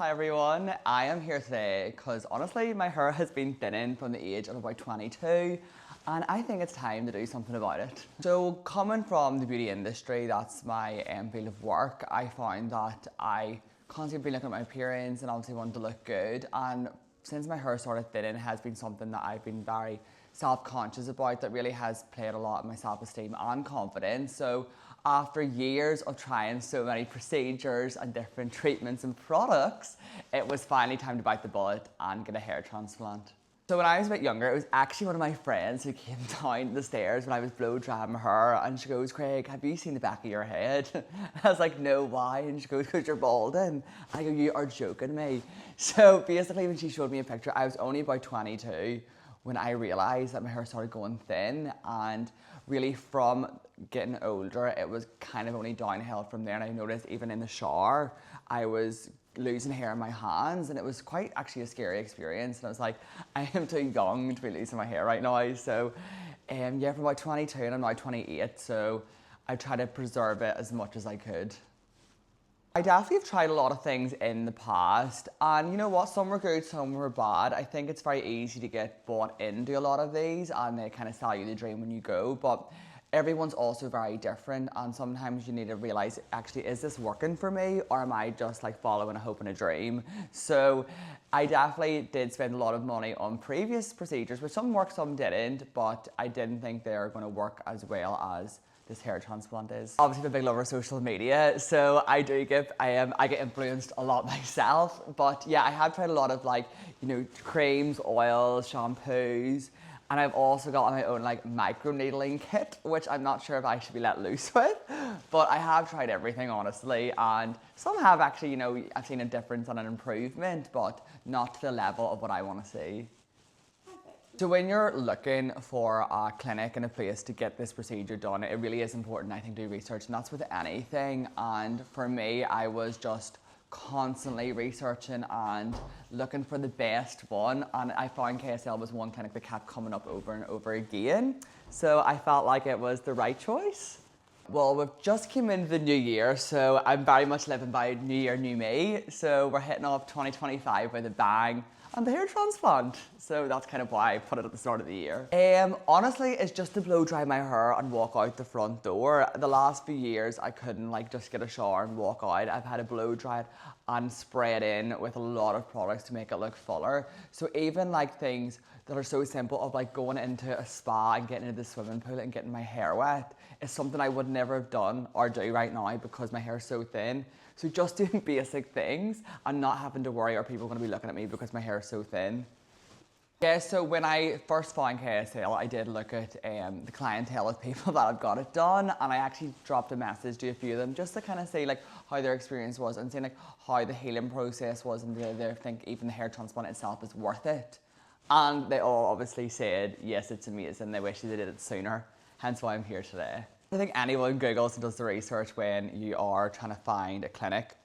Hi everyone, I am here today because honestly my hair has been thinning from the age of about 22 and I think it's time to do something about it. So coming from the beauty industry, that's my field of work, I found that I constantly been looking at my appearance and obviously wanted to look good, and since my hair started thinning, it has been something that I've been very self-conscious about, that really has played a lot in my self-esteem and confidence. So after years of trying so many procedures and different treatments and products, it was finally time to bite the bullet and get a hair transplant. So when I was a bit younger, it was actually one of my friends who came down the stairs when I was blow drying my hair, and she goes, "Craig, have you seen the back of your head?" I was like, "No, why?" And she goes, "Because you're balding." I go, "You are joking me." So basically when she showed me a picture, I was only about 22 when I realised that my hair started going thin, and really from getting older, it was kind of only downhill from there. And I noticed even in the shower, I was losing hair in my hands, and it was quite actually a scary experience. And I was like, I am too young to be losing my hair right now. So yeah, from about 22 and I'm now 28, so I try to preserve it as much as I could. I definitely have tried a lot of things in the past, and you know what, some were good, some were bad. I think it's very easy to get bought into a lot of these and they kind of sell you the dream when you go, but everyone's also very different, and sometimes you need to realise, actually, is this working for me, or am I just like following a hope and a dream? So I definitely did spend a lot of money on previous procedures, which some worked, some didn't, but I didn't think they were going to work as well as this hair transplant is. Obviously, I'm a big lover of social media, so I get influenced a lot myself. But yeah, I have tried a lot of creams, oils, shampoos, and I've also got my own micro needling kit, which I'm not sure if I should be let loose with. But I have tried everything, honestly, and some have actually, I've seen a difference and an improvement, but not to the level of what I want to see. So when you're looking for a clinic and a place to get this procedure done, it really is important, I think, to do research, and that's with anything. And for me, I was just constantly researching and looking for the best one, and I found KSL was one clinic that kept coming up over and over again. So I felt like it was the right choice. Well, we've just came into the new year, so I'm very much living by new year, new me. So we're hitting off 2025 with a bang and the hair transplant. So that's kind of why I put it at the start of the year. Honestly, it's just to blow dry my hair and walk out the front door. The last few years, I couldn't just get a shower and walk out. I've had to blow dry it and spray it in with a lot of products to make it look fuller. So even things that are so simple of going into a spa and getting into the swimming pool and getting my hair wet is something I would never have done or do right now because my hair is so thin. So just doing basic things and not having to worry, are people going to be looking at me because my hair is so thin? Yeah, so when I first found KSL, I did look at the clientele of people that had got it done, and I actually dropped a message to a few of them just to kind of see how their experience was and see how the healing process was, and do they think even the hair transplant itself is worth it. And they all obviously said, yes, it's amazing, they wish they did it sooner, hence why I'm here today. I think anyone Googles and does the research when you are trying to find a clinic.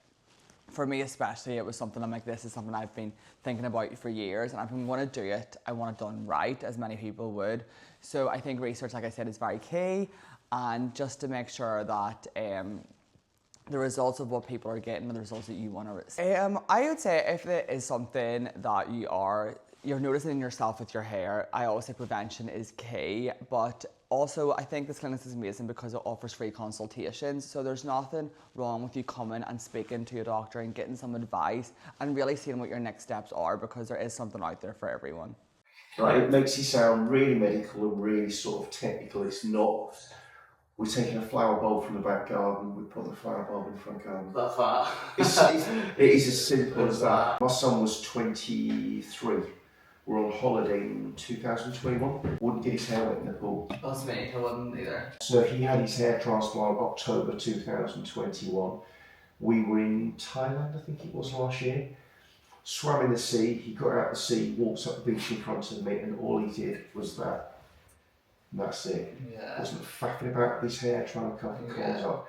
For me especially, it was something I'm like, this is something I've been thinking about for years, and if I'm going to do it, I want it done right, as many people would. So I think research, like I said, is very key, and just to make sure that the results of what people are getting and the results that you want to receive. I would say if it is something that you're noticing in yourself with your hair, I always say prevention is key, but also I think this clinic is amazing because it offers free consultations, so there's nothing wrong with you coming and speaking to your doctor and getting some advice and really seeing what your next steps are, because there is something out there for everyone. Right, it makes it sound really medical and really sort of technical. It's not. We're taking a flower bulb from the back garden, we put the flower bulb in the front garden. That's that. It is as simple as that. My son was 23. We're on holiday in 2021. Wouldn't get his hair wet in the pool. That's me, I wouldn't either. So he had his hair transplant October 2021. We were in Thailand, I think it was last year. Swam in the sea, he got out the sea, walks up the beach in front of me, and all he did was that. And that's it. Yeah. Wasn't faffing about with his hair, trying to cut the corners off.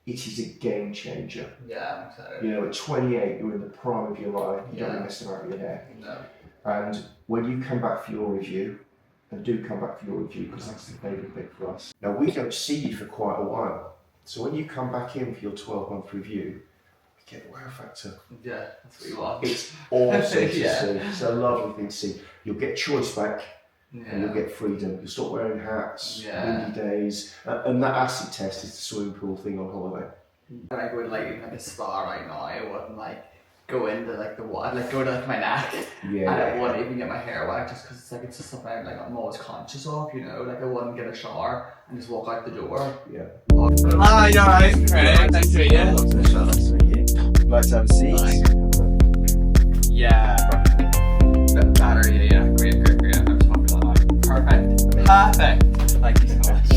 It is a game changer. Yeah, I'm excited. You know, at 28, you're in the prime of your life. You don't be messing about with your hair. No. And when you come back for your review, and do come back for your review, because that's the favourite bit for us. Now, we don't see you for quite a while. So when you come back in for your 12-month review, get the wow factor. Yeah, that's what you want. It's awesome to Yeah. see. It's a lovely thing to see. You'll get choice back. Yeah. And you'll get freedom. You'll stop wearing hats, Yeah. windy days, and that acid test is the swimming pool thing on holiday. When I go to like even like a spa right now, I wouldn't like go into like the water, like go to like my neck, Yeah. and I wouldn't even get my hair wet just because it's just something I'm always conscious of, you know. Like I wouldn't get a shower and just walk out the door. Yeah. Hi, you alright? Great, nice to meet you. Nice to meet you. Like to have a seat. Yeah. Battery, yeah, great. I'm talking a lot. Perfect. Thank you so much.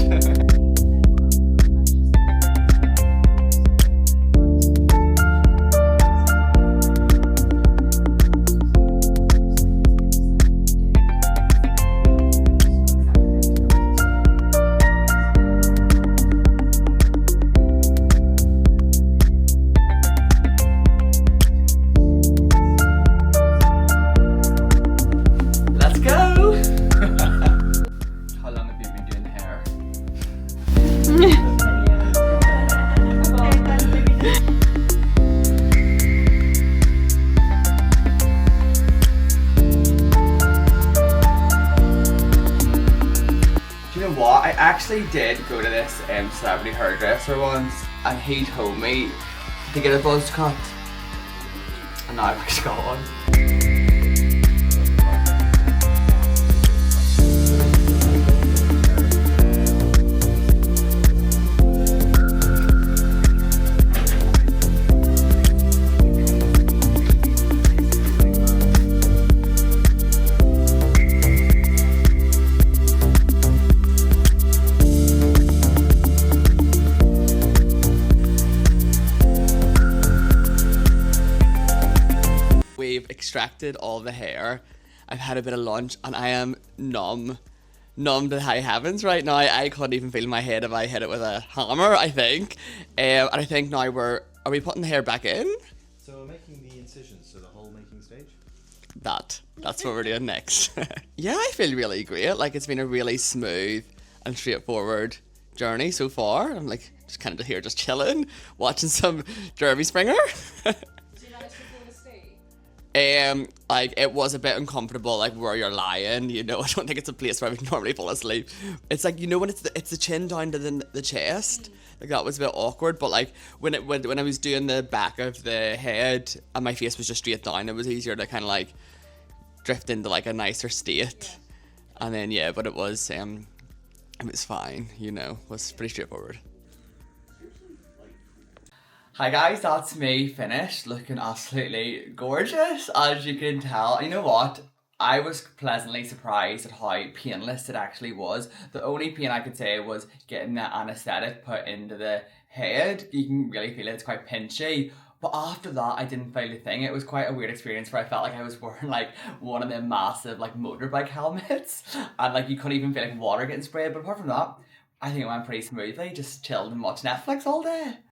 I actually did go to this celebrity hairdresser once, and he told me to get a buzz cut, and now I've actually got one. We've extracted all the hair. I've had a bit of lunch and I am numb to high heavens right now. I couldn't even feel my head if I hit it with a hammer, I think. And I think now are we putting the hair back in? So we're making the incisions, so the whole making stage? That's what we're doing next. Yeah, I feel really great. Like it's been a really smooth and straightforward journey so far. I'm like just kind of here just chilling, watching some Jeremy Springer. Like it was a bit uncomfortable, like where you're lying, you know. I don't think it's a place where I would normally fall asleep. It's like, you know, when it's the chin down to the chest, like that was a bit awkward. But like when I was doing the back of the head and my face was just straight down, it was easier to kind of like drift into like a nicer state. And then yeah, but it was fine, you know. It was pretty straightforward. Hi guys, that's me finished, looking absolutely gorgeous, as you can tell. You know what? I was pleasantly surprised at how painless it actually was. The only pain I could say was getting the anaesthetic put into the head. You can really feel it, it's quite pinchy. But after that, I didn't feel a thing. It was quite a weird experience where I felt like I was wearing like one of them massive like motorbike helmets. And like you couldn't even feel like water getting sprayed. But apart from that, I think it went pretty smoothly. Just chilled and watched Netflix all day.